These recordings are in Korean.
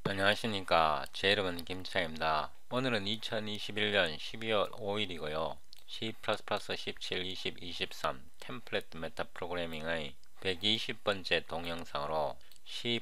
안녕하십니까. 제 이름은 김차입니다. 오늘은 2021년 12월 5일이고요. C++ 17, 20, 23 템플릿 메타 프로그래밍의 120번째 동영상으로 C++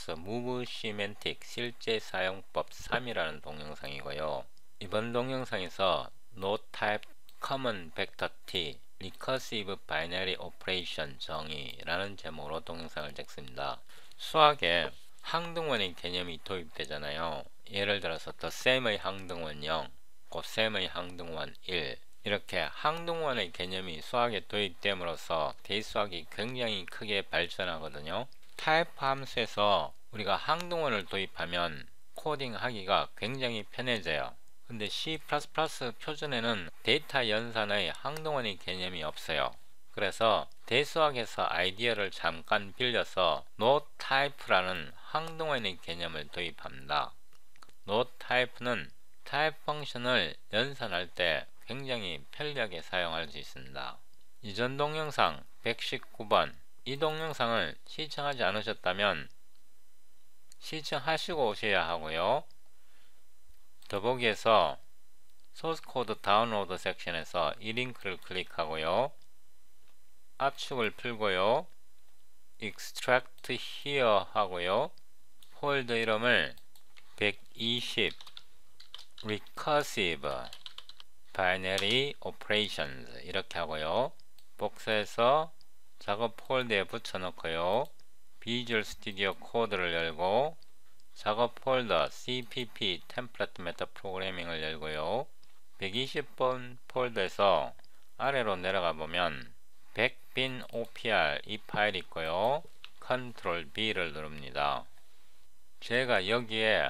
Move Semantic 실제 사용법 3이라는 동영상이고요. 이번 동영상에서 Node Type Common Vector T Recursive Binary Operation 정의라는 제목으로 동영상을 찍습니다. 수학에 항등원의 개념이 도입되잖아요. 예를 들어서 the same의 항등원 0, 곱셈의 항등원 1 이렇게 항등원의 개념이 수학에 도입됨으로써 대수학이 굉장히 크게 발전하거든요. 타입 함수에서 우리가 항등원을 도입하면 코딩하기가 굉장히 편해져요. 근데 C++ 표준에는 데이터 연산의 항등원의 개념이 없어요. 그래서 대수학에서 아이디어를 잠깐 빌려서 Node Type라는 항등원의 개념을 도입합니다. Node Type는 타입 펑션을 연산할 때 굉장히 편리하게 사용할 수 있습니다. 이전 동영상 119번 이 동영상을 시청하지 않으셨다면 시청하시고 오셔야 하고요. 더보기에서 소스코드 다운로드 섹션에서 이 링크를 클릭하고요. 압축을 풀고요. extract here 하고요. 폴더 이름을 120 recursive binary operations 이렇게 하고요. 복사해서 작업 폴더에 붙여놓고요. 비주얼 스튜디오 코드를 열고 작업 폴더 cpp 템플릿 메타 프로그래밍을 열고요. 120번 폴더에서 아래로 내려가 보면 100bin opr 이 파일이 있고요. 컨트롤 B를 누릅니다. 제가 여기에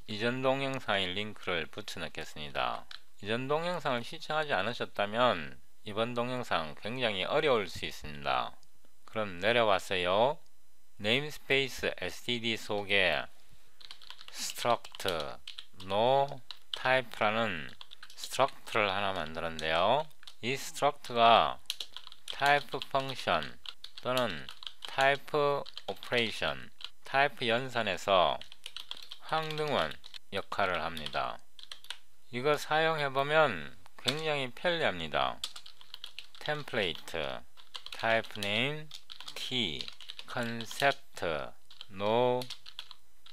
이전 동영상의 링크를 붙여 넣겠습니다. 이전 동영상을 시청하지 않으셨다면 이번 동영상 굉장히 어려울 수 있습니다. 그럼 내려왔어요. 네임스페이스 std 속에 struct no type라는 struct를 하나 만들었는데요. 이 struct가 type 펑션 또는 type operation, type 연산에서 항등원 역할을 합니다. 이거 사용해보면 굉장히 편리합니다. template, type name, t, concept, no,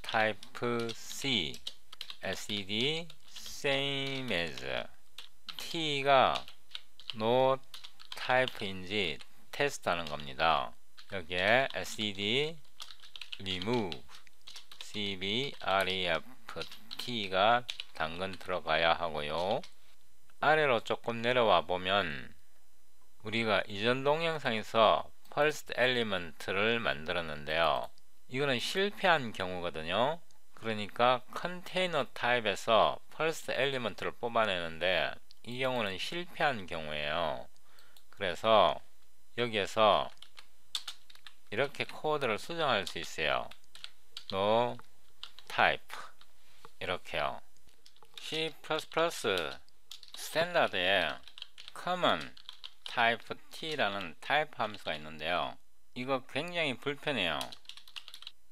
type c, sed, same as t가 no 타입인지 테스트하는 겁니다. 여기에 sed remove cbref-t가 당근 들어가야 하고요. 아래로 조금 내려와 보면 우리가 이전 동영상에서 first element를 만들었는데요. 이거는 실패한 경우거든요. 그러니까 컨테이너 타입에서 first element를 뽑아내는데 이 경우는 실패한 경우예요. 그래서 여기에서 이렇게 코드를 수정할 수 있어요. no type 이렇게요. C++ 스탠다드에 common type t라는 type 함수가 있는데요. 이거 굉장히 불편해요.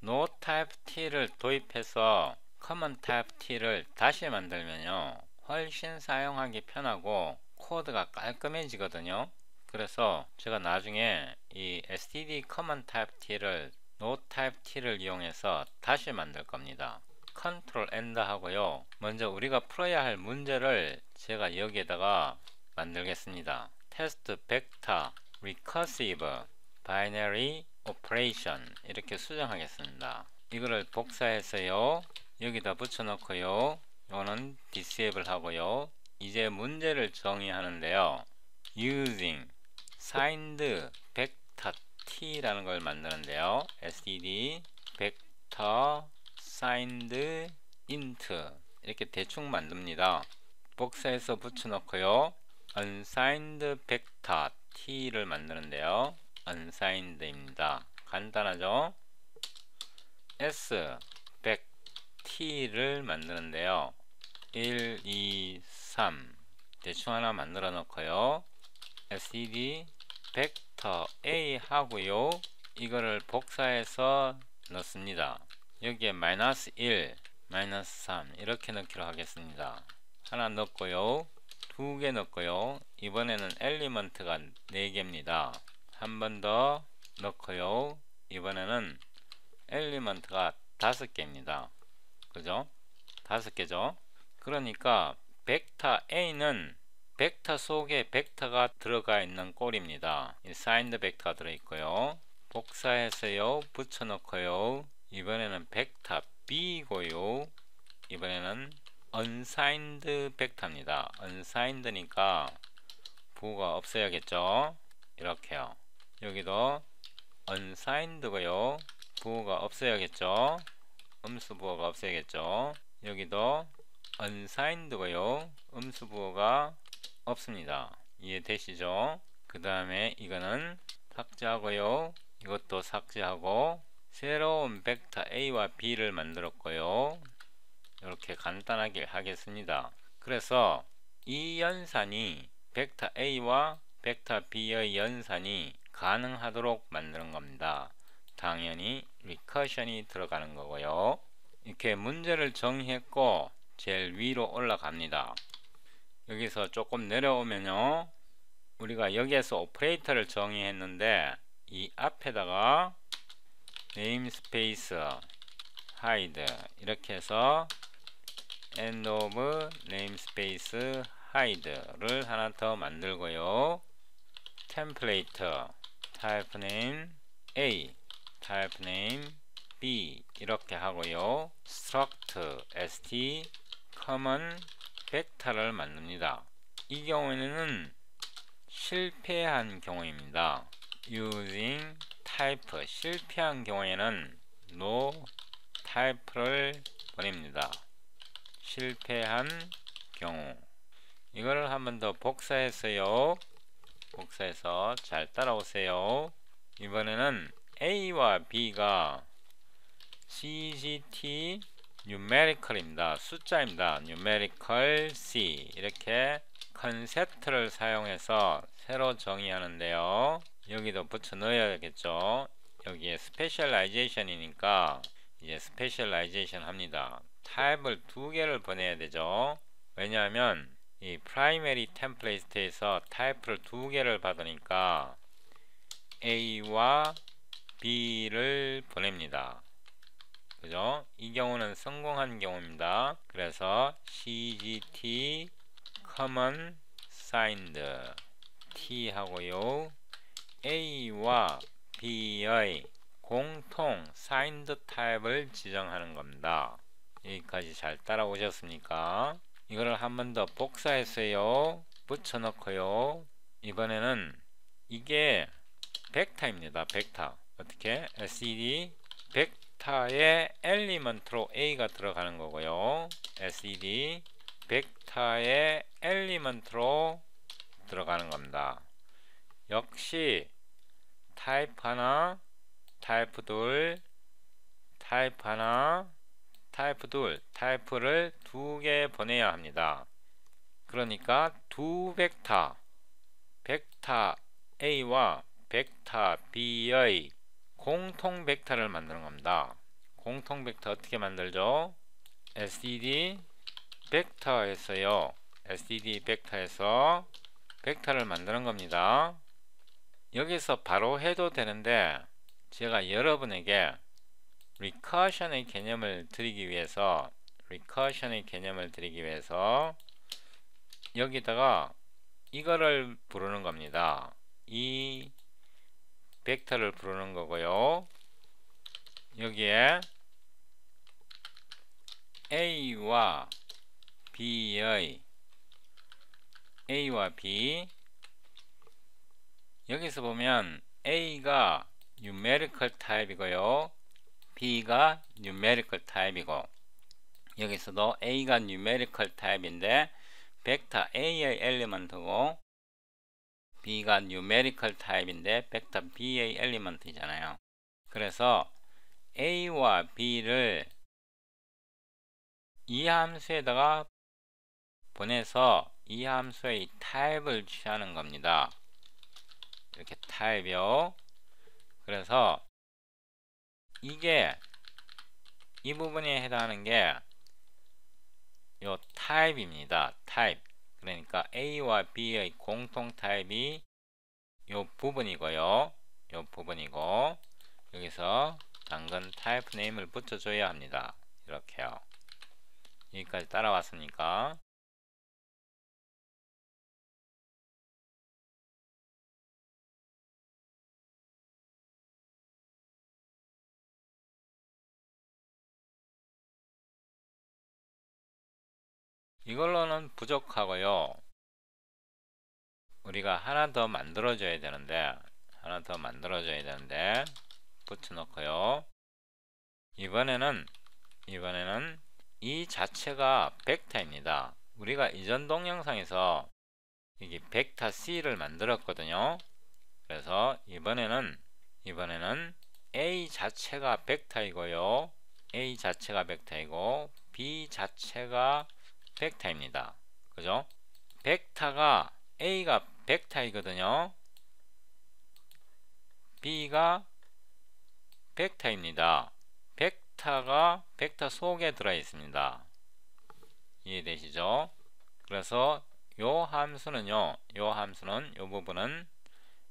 no type t를 도입해서 common type t를 다시 만들면요 훨씬 사용하기 편하고 코드가 깔끔해지거든요. 그래서 제가 나중에 이 std common type t를 no type t를 이용해서 다시 만들 겁니다. 컨트롤 엔터 하고요. 먼저 우리가 풀어야 할 문제를 제가 여기에다가 만들겠습니다. 테스트 벡터 recursive binary operation 이렇게 수정하겠습니다. 이거를 복사해서요. 여기다 붙여 놓고요. 이거는 disable 하고요. 이제 문제를 정의하는데요. using signed vector t라는 걸 만드는데요. std vector signed int 이렇게 대충 만듭니다. 복사해서 붙여 놓고요. unsigned vector t를 만드는데요. unsigned입니다. 간단하죠? s vec t를 만드는데요. 1, 2, 3 대충 하나 만들어 놓고요. std vector a 하고요. 이거를 복사해서 넣습니다. 여기에 마이너스 1, 마이너스 3 이렇게 넣기로 하겠습니다. 하나 넣고요. 두 개 넣고요. 이번에는 엘리먼트가 4개입니다. 한 번 더 넣고요. 이번에는 엘리먼트가 5개입니다. 그죠? 5개죠. 그러니까 벡터 A는 벡터 속에 벡터가 들어가 있는 꼴입니다. 사인드 벡터가 들어있고요. 복사해서요. 붙여놓고요. 이번에는 벡터 B고요. 이번에는 unsigned 벡터입니다. unsigned니까 부호가 없어야겠죠. 이렇게요. 여기도 unsigned고요. 부호가 없어야겠죠. 음수 부호가 없어야겠죠. 여기도 unsigned고요. 음수 부호가 없습니다. 이해되시죠? 그 다음에 이거는 삭제하고요. 이것도 삭제하고 새로운 벡터 A와 B를 만들었고요. 이렇게 간단하게 하겠습니다. 그래서 이 연산이 벡터 A와 벡터 B의 연산이 가능하도록 만드는 겁니다. 당연히 리커션이 들어가는 거고요. 이렇게 문제를 정의했고 제일 위로 올라갑니다. 여기서 조금 내려오면요. 우리가 여기에서 오퍼레이터를 정의했는데 이 앞에다가 네임스페이스 hide 이렇게 해서 end of namespace hide를 하나 더 만들고요. template type name A type name B 이렇게 하고요. struct st common 벡터를 만듭니다. 이 경우에는 실패한 경우입니다. using type 실패한 경우에는 no type를 보냅니다. 실패한 경우 이거를 한번 더 복사했어요. 복사해서 잘 따라오세요. 이번에는 A와 B가 CGT numerical입니다. 숫자입니다. numerical C 이렇게 컨셉트를 사용해서 새로 정의하는데요. 여기도 붙여 넣어야겠죠. 여기에 스페셜라이제이션이니까 이제 스페셜라이제이션 합니다. 타입을 2개를 보내야 되죠. 왜냐하면 이 프라이머리 템플레이트에서 타입을 2개를 받으니까 A와 B를 보냅니다. 그죠? 이 경우는 성공한 경우입니다. 그래서 CGT common signed T 하고요. A와 B의 공통 signed 타입을 지정하는 겁니다. 여기까지 잘 따라오셨습니까? 이거를 한 번 더 복사했어요. 붙여놓고요. 이번에는 이게 벡터입니다. 벡터. 어떻게? SED 벡터의 엘리먼트로 A가 들어가는 거고요. SED 벡터의 엘리먼트로 들어가는 겁니다. 역시 타입 하나, 타입 둘, 타입 하나, 타입 둘, 타입을 2개 보내야 합니다. 그러니까 두 벡터, 벡터 A와 벡터 B의 공통 벡터를 만드는 겁니다. 공통 벡터 어떻게 만들죠? SDD 벡터에서요. SDD 벡터에서 벡터를 만드는 겁니다. 여기서 바로 해도 되는데 제가 여러분에게 리커션의 개념을 드리기 위해서 여기다가 이거를 부르는 겁니다. 이 벡터를 부르는 거고요. 여기에 A와 B 여기서 보면 A가 numerical 타입이고요. B가 numerical 타입이고 여기서도 A가 numerical 타입인데 벡터 A의 엘리먼트고 B가 numerical 타입인데 벡터 B의 엘리먼트잖아요. 그래서 A와 B를 이 함수에다가 보내서 이 함수의 타입을 취하는 겁니다. 이렇게 타입이요. 그래서 이게 이 부분에 해당하는 게 요 타입입니다. 타입. 그러니까 A와 B의 공통 타입이 요 부분이고요. 요 부분이고, 여기서 당근 타입 네임을 붙여줘야 합니다. 이렇게요. 여기까지 따라왔습니까? 이걸로는 부족하고요. 우리가 하나 더 만들어줘야 되는데 붙여놓고요. 이번에는 이 자체가 벡터입니다. 우리가 이전 동영상에서 이게 벡터 C를 만들었거든요. 그래서 이번에는 A 자체가 벡터이고요. A 자체가 벡터이고 B 자체가 벡터입니다. 그죠? 벡터가 A가 벡터이거든요. B가 벡터입니다. 벡터가 벡터 속에 들어 있습니다. 이해되시죠? 그래서 요 함수는 요 부분은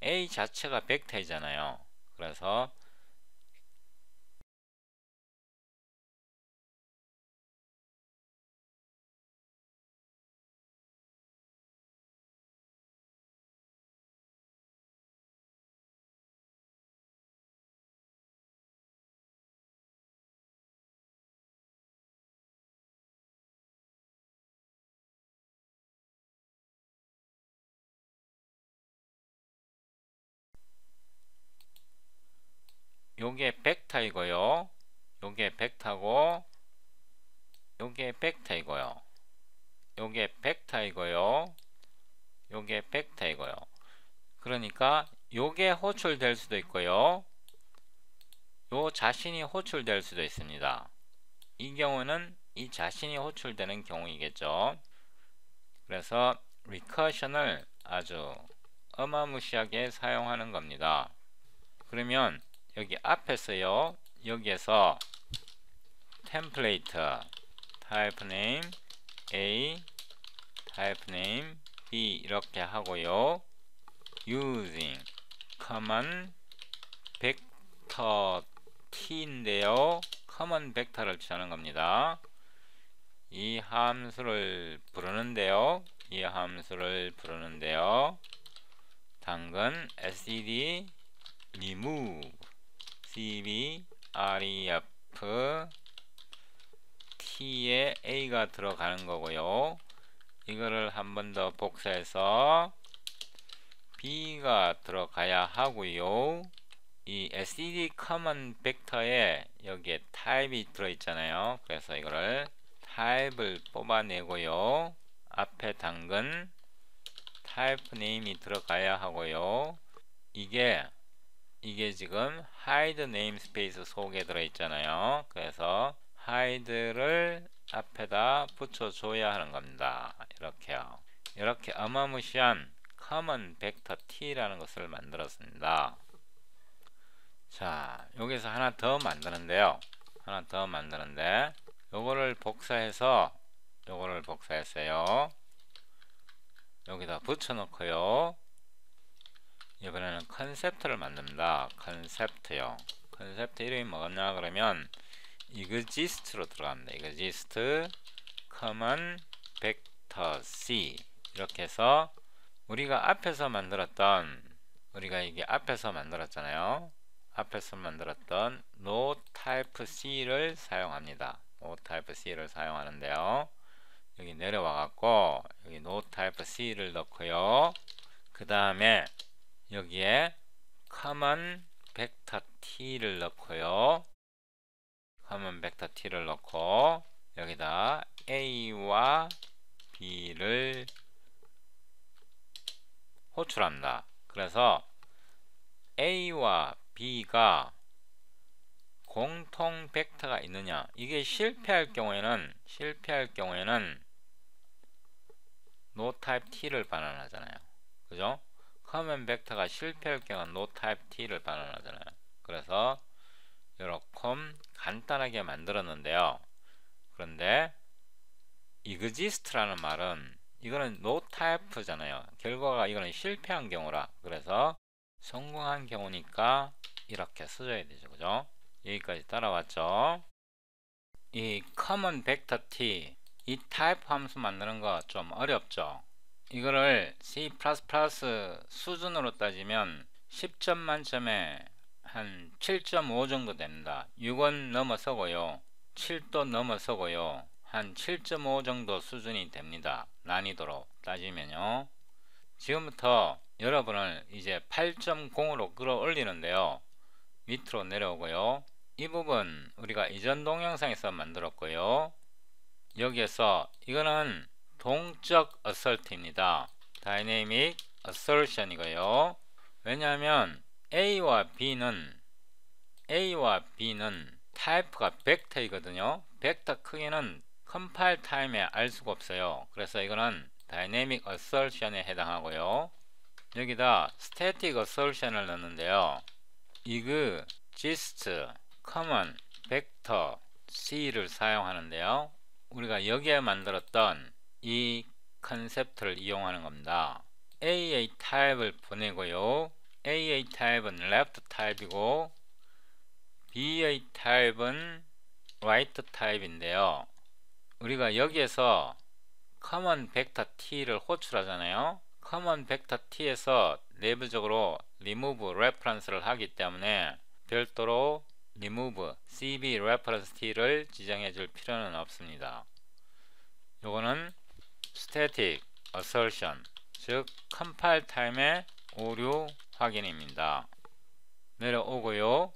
A 자체가 벡터이잖아요. 그래서 요게 벡터이고요. 요게 벡터고 요게 벡터이고요. 요게 벡터이고요. 요게 벡터이고요. 그러니까 요게 호출될 수도 있고요. 요 자신이 호출될 수도 있습니다. 이 경우는 이 자신이 호출되는 경우이겠죠. 그래서 리커션을 아주 어마무시하게 사용하는 겁니다. 그러면 여기 앞에서요, 여기에서 템플레이트 type name A, type name B 이렇게 하고요. using common vector t인데요. common vector를 취하는 겁니다. 이 함수를 부르는데요. 당근 std remove cbref t에 a가 들어가는 거고요. 이거를 한 번 더 복사해서 b가 들어가야 하고요. 이 std common vector에 여기에 타입이 들어있잖아요. 그래서 이거를 타입을 뽑아내고요. 앞에 당근 타입 네임이 들어가야 하고요. 이게 지금 hide namespace 속에 들어있잖아요. 그래서 hide를 앞에다 붙여줘야 하는 겁니다. 이렇게요. 이렇게 어마무시한 common vector t라는 것을 만들었습니다. 자, 여기서 하나 더 만드는데 요거를 복사했어요. 여기다 붙여놓고요. 이번에는 컨셉트를 만듭니다. 컨셉트요. 컨셉트 이름이 뭐냐 그러면 exist로 들어갑니다. exist common vector c 이렇게 해서 우리가 이게 앞에서 만들었잖아요. 앞에서 만들었던 no type c를 사용합니다. no type c를 사용하는데요. 여기 내려와 갖고 여기 no type c를 넣고요. 그 다음에 여기에 common vector t를 넣고요. common vector t를 넣고 여기다 a와 b를 호출합니다. 그래서 a와 b가 공통 벡터가 있느냐, 이게 실패할 경우에는 no type t를 반환하잖아요. 그죠? common 벡터가 실패할 경우는 no type t를 반환하잖아요. 그래서 이렇게 간단하게 만들었는데요. 그런데 exist라는 말은 이거는 no type잖아요. 결과가 이거는 실패한 경우라. 그래서 성공한 경우니까 이렇게 써줘야 되죠. 그죠? 여기까지 따라왔죠? 이 common vector t 이 type 함수 만드는 거 좀 어렵죠? 이거를 C++ 수준으로 따지면 10점 만점에 한 7.5 정도 됩니다. 6은 넘어서고요. 7도 넘어서고요. 한 7.5 정도 수준이 됩니다. 난이도로 따지면요. 지금부터 여러분을 이제 8.0으로 끌어올리는데요. 밑으로 내려오고요. 이 부분 우리가 이전 동영상에서 만들었고요. 여기에서 이거는 동적 assert입니다. dynamic assertion이고요. 왜냐하면 A와 B는 타입가 벡터이거든요. 벡터 크기는 컴파일 타임에 알 수가 없어요. 그래서 이거는 dynamic assertion에 해당하고요. 여기다 static assertion을 넣는데요. exist common vector c를 사용하는데요. 우리가 여기에 만들었던 이 컨셉트를 이용하는 겁니다. AA 타입을 보내고요. AA 타입은 left 타입이고 BA 타입은 right 타입인데요. 우리가 여기에서 common vector t를 호출하잖아요. common vector t에서 내부적으로 remove reference를 하기 때문에 별도로 remove cb reference t를 지정해 줄 필요는 없습니다. 요거는 static assertion, 즉 컴파일 타임의 오류 확인입니다. 내려오고요.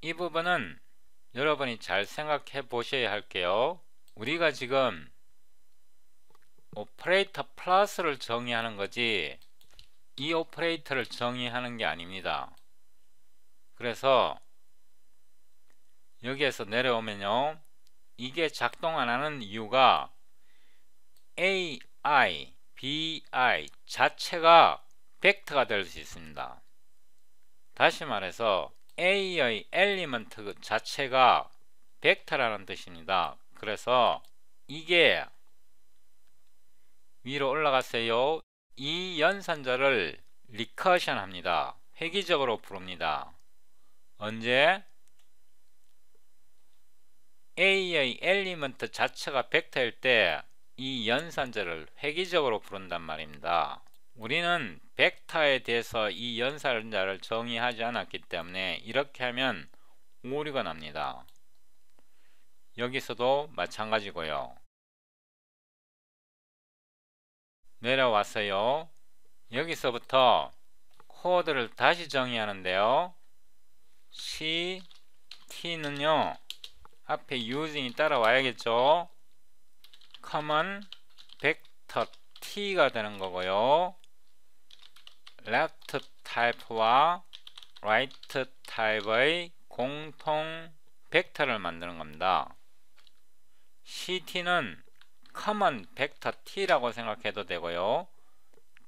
이 부분은 여러분이 잘 생각해 보셔야 할게요. 우리가 지금 오퍼레이터 플러스를 정의하는 거지 이 오퍼레이터를 정의하는 게 아닙니다. 그래서 여기에서 내려오면요, 이게 작동 안 하는 이유가 AI, BI 자체가 벡터가 될 수 있습니다. 다시 말해서 A의 엘리먼트 자체가 벡터라는 뜻입니다. 그래서 이게 위로 올라갔어요. 이 연산자를 리커션 합니다. 획기적으로 부릅니다. 언제? A의 엘리먼트 자체가 벡터일 때 이 연산자를 획기적으로 부른단 말입니다. 우리는 벡터에 대해서 이 연산자를 정의하지 않았기 때문에 이렇게 하면 오류가 납니다. 여기서도 마찬가지고요. 내려왔어요. 여기서부터 코드를 다시 정의하는데요. C, T는요 앞에 using이 따라와야겠죠. common vector T가 되는 거고요. left type와 right type의 공통 벡터를 만드는 겁니다. CT는 common vector T라고 생각해도 되고요.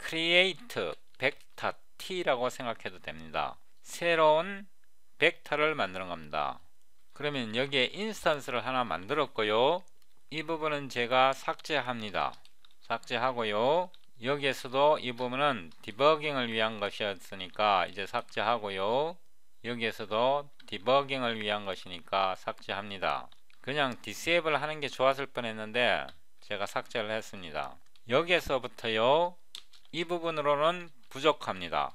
create vector T라고 생각해도 됩니다. 새로운 벡터를 만드는 겁니다. 그러면 여기에 인스턴스를 하나 만들었고요. 이 부분은 제가 삭제합니다. 삭제하고요. 여기에서도 이 부분은 디버깅을 위한 것이었으니까 이제 삭제하고요. 여기에서도 디버깅을 위한 것이니까 삭제합니다. 그냥 디세이블 하는 게 좋았을 뻔했는데 제가 삭제를 했습니다. 여기에서부터요, 이 부분으로는 부족합니다.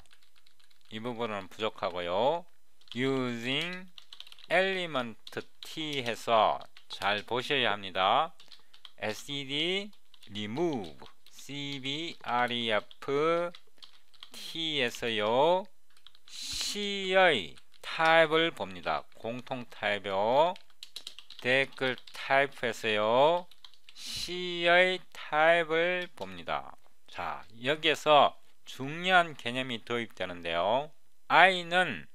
이 부분은 부족하고요. using element t 해서 잘 보셔야 합니다. std remove cbref t에서요 C의 타입을 봅니다. 공통 타입이요. 댓글 타입에서요 C의 타입을 봅니다. 자, 여기에서 중요한 개념이 도입되는데요. i는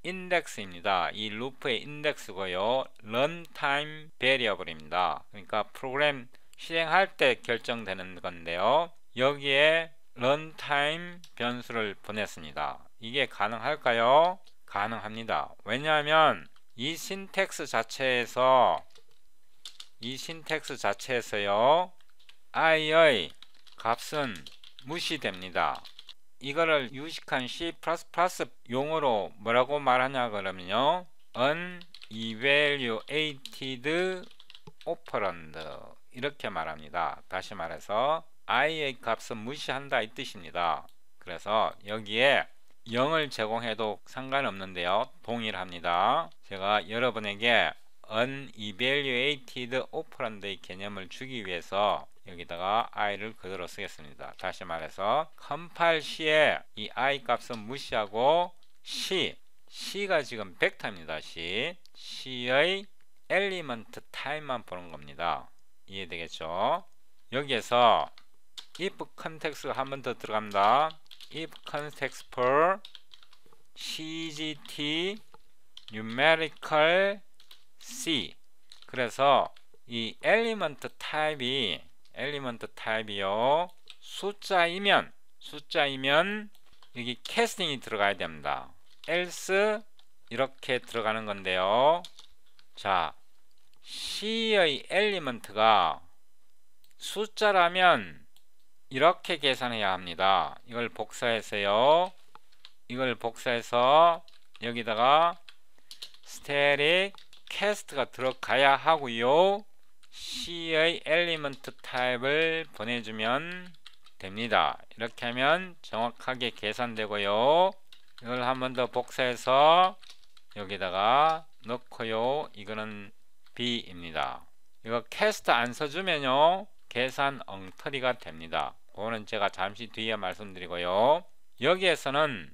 인덱스입니다. 이 루프의 인덱스고요. 런타임 베리어블입니다. 그러니까 프로그램 실행할 때 결정되는 건데요. 여기에 런타임 변수를 보냈습니다. 이게 가능할까요? 가능합니다. 왜냐하면 이 신텍스 자체에서요 i의 값은 무시됩니다. 이거를 유식한 C++ 용어로 뭐라고 말하냐 그러면요, unevaluated operand 이렇게 말합니다. 다시 말해서 i의 값은 무시한다 이 뜻입니다. 그래서 여기에 0을 제공해도 상관없는데요, 동일합니다. 제가 여러분에게 unevaluated operand의 개념을 주기 위해서 여기다가 i를 그대로 쓰겠습니다. 다시 말해서 컴파일 시에 이 i 값은 무시하고 C가 지금 벡터입니다. C의 엘리먼트 타입만 보는 겁니다. 이해되겠죠? 여기에서 if context가 한 번 더 들어갑니다. if context for cgt numerical c. 그래서 이 엘리먼트 타입이요 숫자이면 여기 캐스팅이 들어가야 됩니다. else 이렇게 들어가는 건데요. 자, C의 엘리먼트가 숫자라면 이렇게 계산해야 합니다. 이걸 복사해서요, 이걸 복사해서 여기다가 static cast가 들어가야 하고요, C의 엘리먼트 타입을 보내주면 됩니다. 이렇게 하면 정확하게 계산되고요. 이걸 한 번 더 복사해서 여기다가 넣고요, 이거는 B입니다. 이거 캐스트 안 써주면요 계산 엉터리가 됩니다. 그거는 제가 잠시 뒤에 말씀드리고요. 여기에서는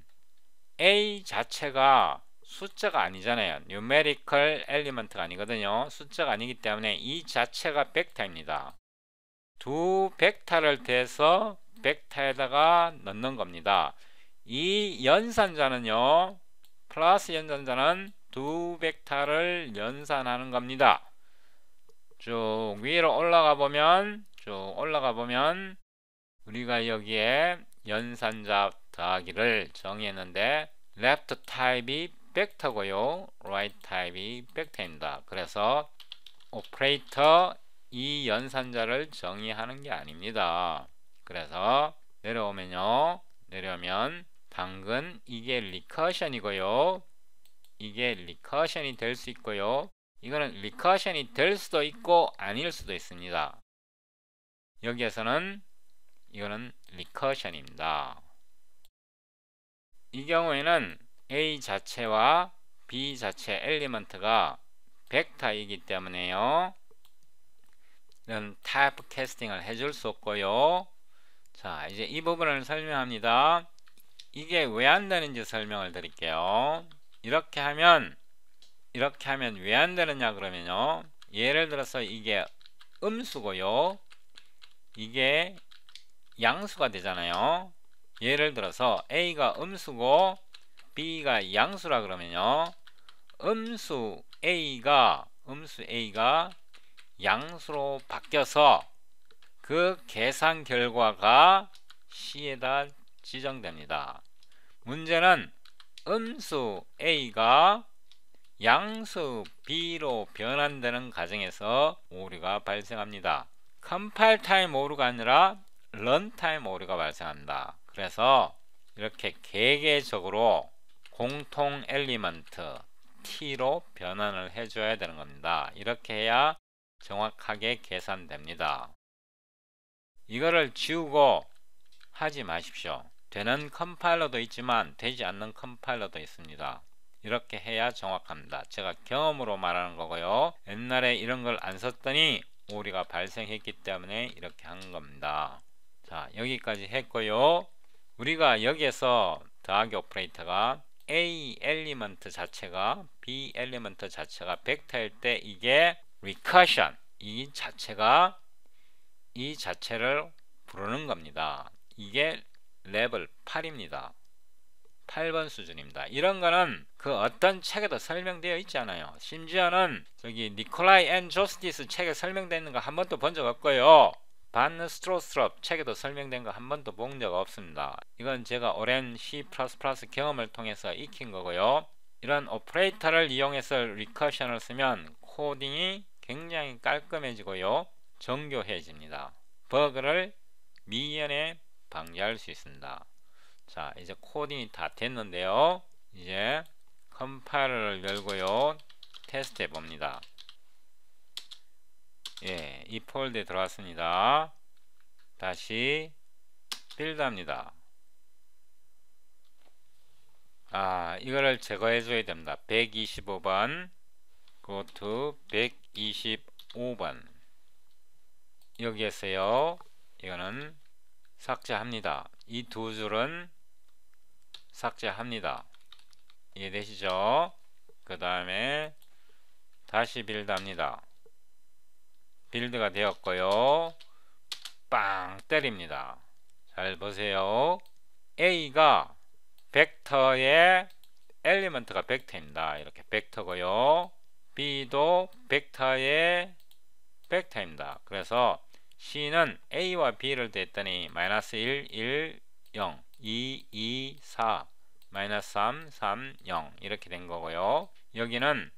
A 자체가 숫자가 아니잖아요. numerical element가 아니거든요. 숫자가 아니기 때문에 이 자체가 벡터입니다. 두 벡터를 대서 벡터에다가 넣는 겁니다. 이 연산자는요, 플러스 연산자는 두 벡터를 연산하는 겁니다. 쭉 위로 올라가 보면 우리가 여기에 연산자 더하기를 정의했는데 left 타입이 벡터고요, right 타입이 벡터입니다. 그래서 오퍼레이터 이 연산자를 정의하는 게 아닙니다. 그래서 내려오면 당근 이게 리커션이고요, 이게 리커션이 될 수 있고요, 이거는 리커션이 될 수도 있고 아닐 수도 있습니다. 여기에서는 이거는 리커션입니다. 이 경우에는 A 자체와 B 자체 엘리먼트가 벡터이기 때문에요, 이런 타입 캐스팅을 해줄 수 없고요. 자, 이제 이 부분을 설명합니다. 이게 왜 안 되는지 설명을 드릴게요. 이렇게 하면 왜 안 되느냐 그러면요, 예를 들어서 이게 음수고요, 이게 양수가 되잖아요. 예를 들어서 A가 음수고 B가 양수라 그러면요, 음수 A가 양수로 바뀌어서 그 계산 결과가 C에다 지정됩니다. 문제는 음수 A가 양수 B로 변환되는 과정에서 오류가 발생합니다. 컴파일 타임 오류가 아니라 런타임 오류가 발생한다. 그래서 이렇게 개개적으로 공통 엘리먼트 T로 변환을 해줘야 되는 겁니다. 이렇게 해야 정확하게 계산됩니다. 이거를 지우고 하지 마십시오. 되는 컴파일러도 있지만 되지 않는 컴파일러도 있습니다. 이렇게 해야 정확합니다. 제가 경험으로 말하는 거고요. 옛날에 이런 걸 안 썼더니 오류가 발생했기 때문에 이렇게 한 겁니다. 자, 여기까지 했고요. 우리가 여기에서 더하기 오퍼레이터가 A 엘리먼트 자체가 B 엘리먼트 자체가 벡터일 때 이게 recursion, 이 자체를 부르는 겁니다. 이게 레벨 8입니다. 8번 수준입니다. 이런 거는 그 어떤 책에도 설명되어 있지 않아요. 심지어는 저기 니콜라이 앤 조스티스 책에 설명되어 있는 거 한 번도 본 적 없고요, 반 스트로스트롭 책에도 설명된 거 한 번도 본 적 없습니다. 이건 제가 오랜 C++ 경험을 통해서 익힌 거고요. 이런 오퍼레이터를 이용해서 리커션을 쓰면 코딩이 굉장히 깔끔해지고요, 정교해집니다. 버그를 미연에 방지할 수 있습니다. 자, 이제 코딩이 다 됐는데요, 이제 컴파일러를 열고요, 테스트 해봅니다. 예, 이 폴더에 들어왔습니다. 다시 빌드합니다. 이거를 제거해 줘야 됩니다. 125번 go to 125번 여기에서요, 이거는 삭제합니다. 이 두 줄은 삭제합니다. 이해되시죠? 그 다음에 다시 빌드합니다. 빌드가 되었고요, 빵 때립니다. 잘 보세요. A가 벡터의 엘리먼트가 벡터입니다. 이렇게 벡터고요, B도 벡터의 벡터입니다. 그래서 C는 A와 B를 댔더니 마이너스 1, 1, 0, 2, 2, 4, 마이너스 3, 3, 0 이렇게 된 거고요. 여기는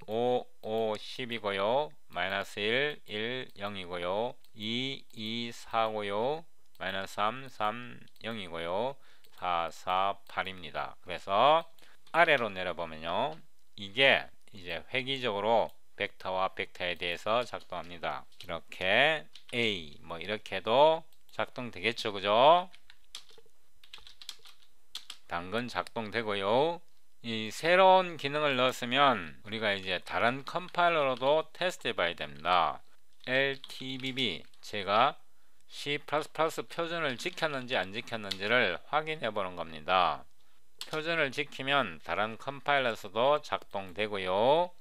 5, 5, 10이고요. 마이너스 1, 1, 0이고요. 2, 2, 4고요. 마이너스 3, 3, 0이고요. 4, 4, 8입니다. 그래서 아래로 내려보면요, 이게 이제 획기적으로 벡터와 벡터에 대해서 작동합니다. 이렇게 A 뭐 이렇게도 작동되겠죠, 그죠? 당근 작동되고요. 이 새로운 기능을 넣었으면 우리가 이제 다른 컴파일러로도 테스트 해봐야 됩니다. LTBB, 제가 C++ 표준을 지켰는지 안 지켰는지를 확인해 보는 겁니다. 표준을 지키면 다른 컴파일러에서도 작동되고요.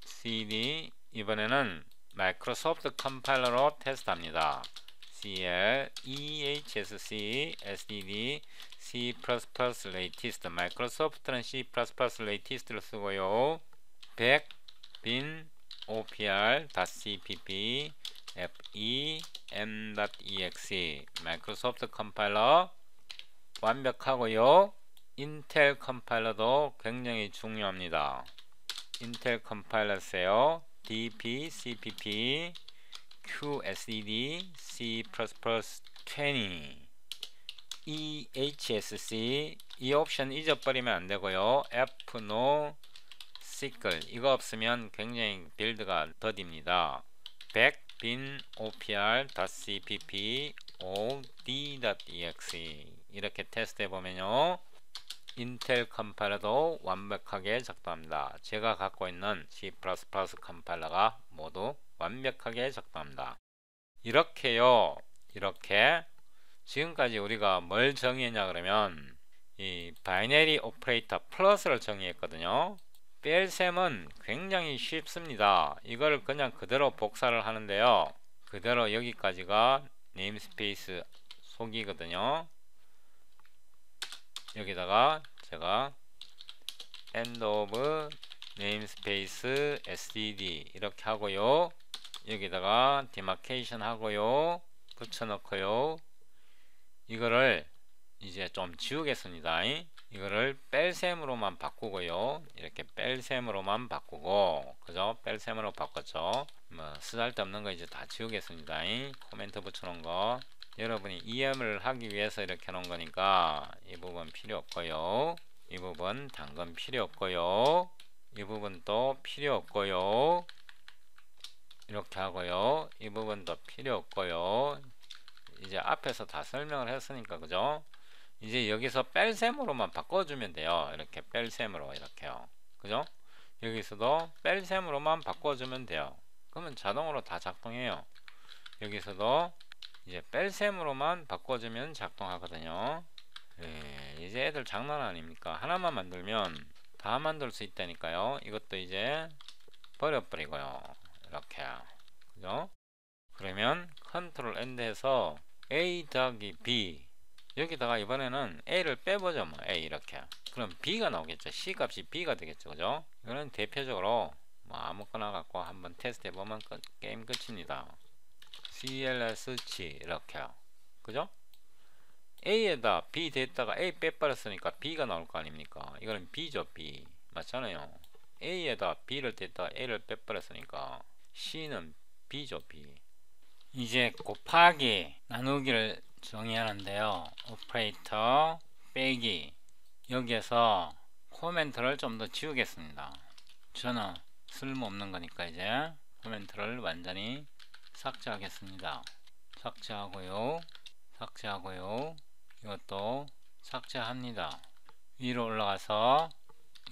CD, 이번에는 마이크로소프트 컴파일러로 테스트합니다. CL, EHSC, SDD, C++ latest, 마이크로소프트는 C++ latest를 쓰고요. 100, bin, opr.cpp, fe, m.exe, 마이크로소프트 컴파일러 완벽하고요. 인텔 컴파일러도 굉장히 중요합니다. 인텔 컴파일러세요. dp, cpp, qsdd, c++20, ehsc, 이 옵션 잊어버리면 안되고요. fno, sickle, 이거 없으면 굉장히 빌드가 더딥니다. 100, bin, opr.cpp, od.exe 이렇게 테스트 해보면요, 인텔 컴파일러도 완벽하게 작동합니다. 제가 갖고 있는 C++ 컴파일러가 모두 완벽하게 작동합니다. 이렇게요, 이렇게 지금까지 우리가 뭘 정의했냐 그러면 이 바이너리 오퍼레이터 플러스를 정의했거든요. 뺄셈은 굉장히 쉽습니다. 이걸 그냥 그대로 복사를 하는데요, 그대로 여기까지가 네임스페이스 속이거든요. 여기다가 제가 end of namespace std 이렇게 하고요, 여기다가 demarcation 하고요, 붙여넣고요. 이거를 이제 좀 지우겠습니다. 이거를 뺄셈으로만 바꾸고요, 이렇게 뺄셈으로만 바꾸고, 그죠? 뺄셈으로 바꿨죠. 뭐 쓰잘데없는 거 이제 다 지우겠습니다. 코멘트 붙여놓은 거 여러분이 이해를 하기 위해서 이렇게 놓은 거니까 이 부분 필요 없고요, 이 부분 당근 필요 없고요, 이 부분도 필요 없고요, 이렇게 하고요, 이 부분도 필요 없고요. 이제 앞에서 다 설명을 했으니까, 그죠? 이제 여기서 뺄셈으로만 바꿔주면 돼요. 이렇게 뺄셈으로 이렇게요, 그죠? 여기서도 뺄셈으로만 바꿔주면 돼요. 그러면 자동으로 다 작동해요. 여기서도 이제 뺄셈으로만 바꿔주면 작동하거든요. 이제 애들 장난 아닙니까? 하나만 만들면 다 만들 수 있다니까요. 이것도 이제 버려버리고요, 이렇게, 그죠? 그러면 컨트롤 엔드 해서 A 더하기 B, 여기다가 이번에는 A를 빼보죠. 뭐 A 이렇게, 그럼 B가 나오겠죠. C 값이 B가 되겠죠, 그죠? 이거는 대표적으로 뭐 아무거나 갖고 한번 테스트 해보면 게임 끝입니다. CLS 이렇게요, 그죠? A에다 B 됐다가 A 빼버렸으니까 B가 나올 거 아닙니까? 이거는 B죠, B. 맞잖아요. A에다 B를 뗐다 A를 빼버렸으니까 C는 B죠. B. 이제 곱하기 나누기를 정의하는데요. 오퍼레이터 빼기, 여기에서 코멘트를 좀 더 지우겠습니다. 저는 쓸모없는 거니까 이제 코멘트를 완전히 삭제하겠습니다. 삭제하고요. 삭제하고요. 이것도 삭제합니다. 위로 올라가서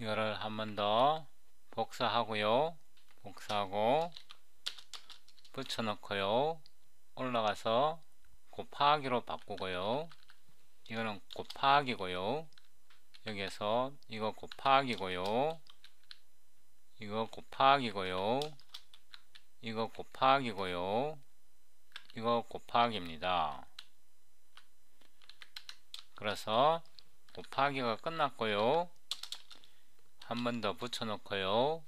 이거를 한 번 더 복사하고요. 복사하고 붙여넣고요. 올라가서 곱하기로 바꾸고요. 이거는 곱하기고요. 여기에서 이거 곱하기고요. 이거 곱하기고요. 이거 곱하기고요. 이거 곱하기입니다. 그래서 곱하기가 끝났고요. 한 번 더 붙여놓고요.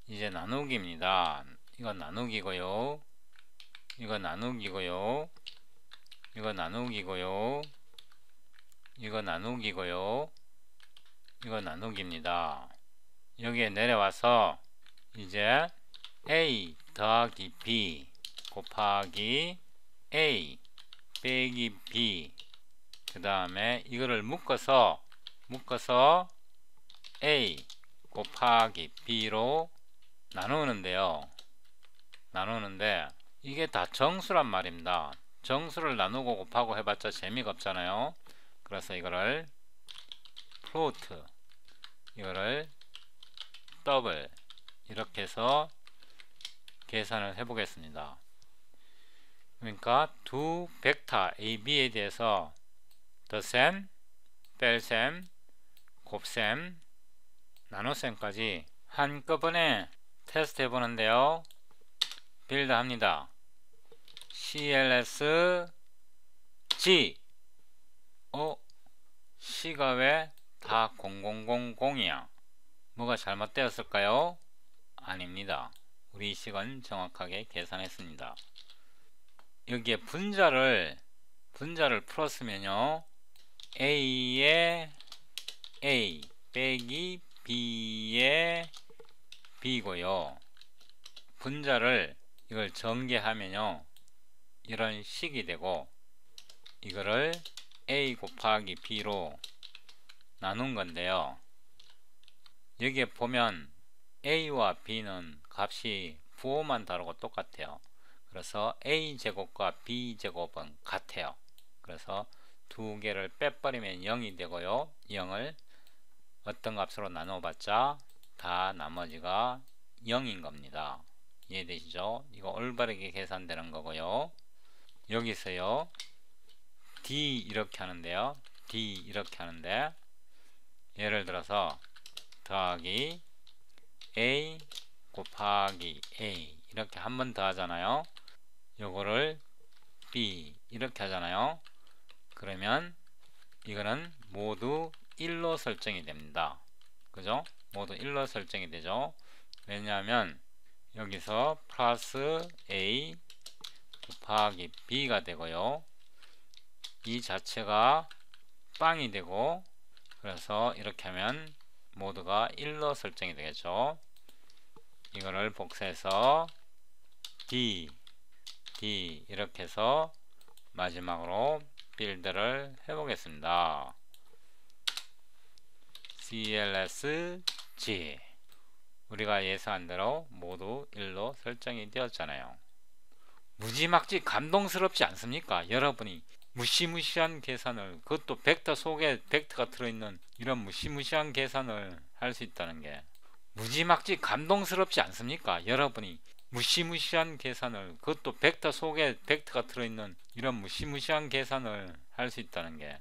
이제 나누기입니다. 이거 나누기고요. 이거 나누기고요. 이거 나누기고요. 이거 나누기고요. 이거 나누기입니다. 여기에 내려와서 이제 A 더하기 B 곱하기 A 빼기 B, 그 다음에 이거를 묶어서 A 곱하기 B로 나누는데요. 나누는데 이게 다 정수란 말입니다. 정수를 나누고 곱하고 해봤자 재미가 없잖아요. 그래서 이거를 플로트, 이거를 더블, 이렇게 해서 계산을 해보겠습니다. 그러니까 두 벡터 A, B에 대해서 더셈, 뺄셈, 곱셈, 나눗셈까지 한꺼번에 테스트 해보는데요. 빌드 합니다. CLS G. C가 왜 다 0000이야? 뭐가 잘못되었을까요? 아닙니다. 우리 식은 정확하게 계산했습니다. 여기에 분자를 풀었으면요, A의 A 빼기 B의 B고요. 분자를 이걸 전개하면요, 이런 식이 되고, 이거를 A 곱하기 B로 나눈 건데요. 여기에 보면 A와 B는 값이 부호만 다르고 똑같아요. 그래서 A제곱과 B제곱은 같아요. 그래서 두 개를 빼버리면 0이 되고요. 0을 어떤 값으로 나눠봤자 다 나머지가 0인 겁니다. 이해되시죠? 이거 올바르게 계산되는 거고요. 여기서요, D 이렇게 하는데요. D 이렇게 하는데, 예를 들어서 더하기 A 곱하기 A 이렇게 한 번 더 하잖아요. 요거를 B 이렇게 하잖아요. 그러면 이거는 모두 1로 설정이 됩니다. 그죠? 모두 1로 설정이 되죠. 왜냐하면 여기서 플러스 A 곱하기 B가 되고요. 이 자체가 빵이 되고, 그래서 이렇게 하면 모두가 1로 설정이 되겠죠. 이거를 복사해서 D 이렇게 해서 마지막으로 빌드를 해보겠습니다. CLS G. 우리가 예상한 대로 모두 1로 설정이 되었잖아요. 무지막지 감동스럽지 않습니까? 여러분이 무시무시한 계산을, 그것도 벡터 속에 벡터가 들어있는 이런 무시무시한 계산을 할 수 있다는 게 무지막지 감동스럽지 않습니까? 여러분이 무시무시한 계산을, 그것도 벡터 속에 벡터가 들어있는 이런 무시무시한 계산을 할 수 있다는 게